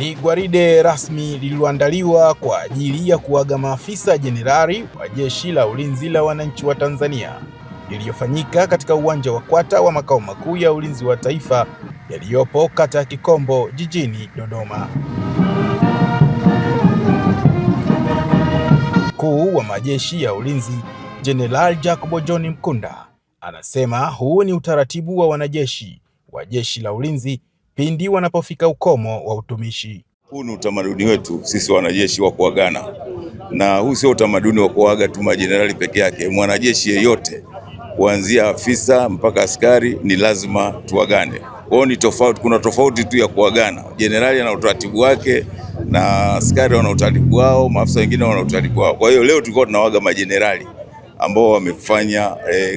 Ni gwaride rasmi lililoandaliwa kwa ajili ya kuaga maafisa jenerali wa Jeshi la Ulinzi la Wananchi wa Tanzania, iliyofanyika katika uwanja wa Kwata wa makao makuu ya ulinzi wa taifa yaliyopo kata ya Kikombo jijini Dodoma. Mkuu wa majeshi ya ulinzi Jenerali Jacob John Mkunda anasema huu ni utaratibu wa wanajeshi wa Jeshi la Ulinzi pindi wanapofika ukomo wa utumishi. Huu ni utamaduni wetu sisi wanajeshi wa kuagana, na huu sio utamaduni wa kuaga tu majenerali peke yake. Mwanajeshi yeyote kuanzia afisa mpaka askari ni lazima tuagane. Kwa hiyo ni tofauti, kuna tofauti tu ya kuagana. Jenerali ana utaratibu wake na askari wana utaratibu wao, maafisa wengine wana utaratibu wao. Kwa hiyo leo tulikuwa tunawaga majenerali ambao wamefanya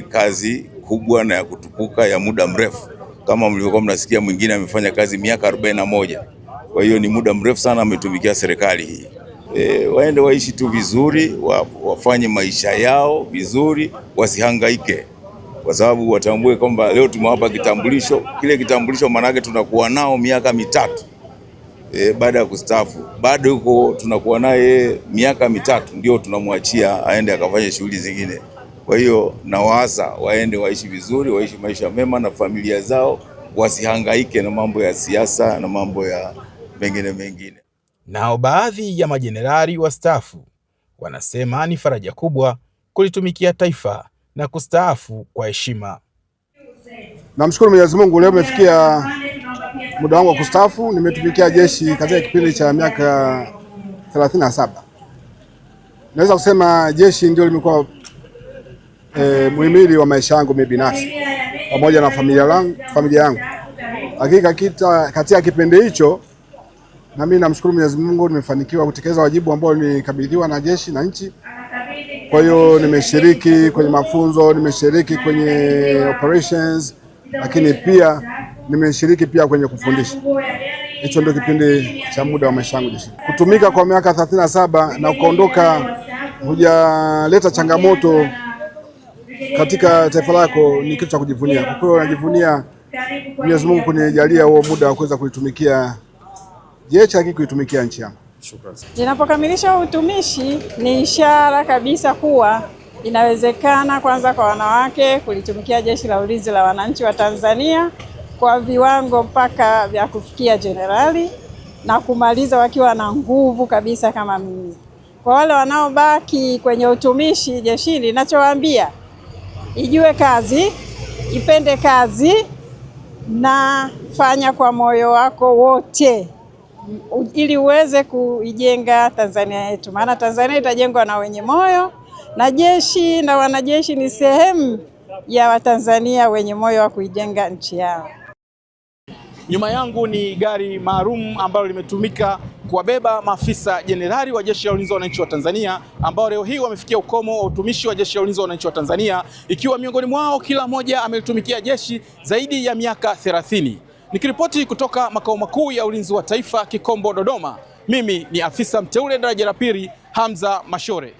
kazi kubwa na ya kutukuka ya muda mrefu. Kama mlivyokuwa mnasikia, mwingine amefanya kazi miaka 41. Kwa hiyo ni muda mrefu sana ametumikia serikali hii. Waende waishi tu vizuri, wafanye maisha yao vizuri, wasihangaike. Kwa sababu watambue kwamba leo tumewapa kitambulisho. Kile kitambulisho manake tunakuwa nao miaka mitatu. Baada ya kustaafu bado yuko tunakuwa naye miaka mitatu, ndio tunamwachia aende akafanye shughuli zingine. Kwa hiyo na waasa waende waishi vizuri, waishi maisha mema na familia zao, wasihangaike na mambo ya siasa na mambo ya mengine. Nao baadhi ya majenerali wastaafu wanasema ni faraja kubwa kulitumikia taifa na kustaafu kwa heshima. Namshukuru Mwenyezi Mungu, leo umefikia muda wangu wa kustaafu. Nimetumikia jeshi katika kipindi cha miaka 37. Naweza kusema jeshi ndio limekuwa muhimili wa maisha yangu mimi binafsi pamoja na familia yangu. Hakika katika kipindi hicho, na mimi namshukuru Mwenyezi Mungu, nimefanikiwa kutekeleza wajibu ambao nilikabidhiwa na jeshi na nchi. Kwa hiyo nimeshiriki kwenye mafunzo, nimeshiriki kwenye operations, lakini pia nimeshiriki pia kwenye kufundisha. Hicho ndio kipindi cha muda wa maisha yangu jeshi. Kutumika kwa miaka 37 na ukaondoka hujaleta changamoto katika taifa lako ni kitu cha kujivunia. Kwa hiyo najivunia Mwenyezi Mungu kunijalia huo muda wa kuweza kuitumikia jeshi, lakini kuitumikia nchi yangu. Shukrani. Ninapokamilisha utumishi ni ishara kabisa kuwa inawezekana kwanza kwa wanawake kulitumikia Jeshi la Ulinzi la Wananchi wa Tanzania kwa viwango mpaka vya kufikia jenerali na kumaliza wakiwa na nguvu kabisa kama mimi. Kwa wale wanaobaki kwenye utumishi jeshini, ninachowaambia ijue kazi, ipende kazi na fanya kwa moyo wako wote ili uweze kuijenga Tanzania yetu. Maana Tanzania itajengwa na wenye moyo, na jeshi na wanajeshi ni sehemu ya Watanzania wenye moyo wa kuijenga nchi yao. Nyuma yangu ni gari maalum ambalo limetumika kuwabeba maafisa jenerali wa Jeshi la Ulinzi wa Wananchi wa Tanzania ambao leo hii wamefikia ukomo wa utumishi wa Jeshi la Ulinzi wa Wananchi wa Tanzania, ikiwa miongoni mwao kila mmoja amelitumikia jeshi zaidi ya miaka 30. Nikiripoti kutoka makao makuu ya ulinzi wa taifa Kikombo, Dodoma, mimi ni afisa mteule daraja la pili Hamza Mashore.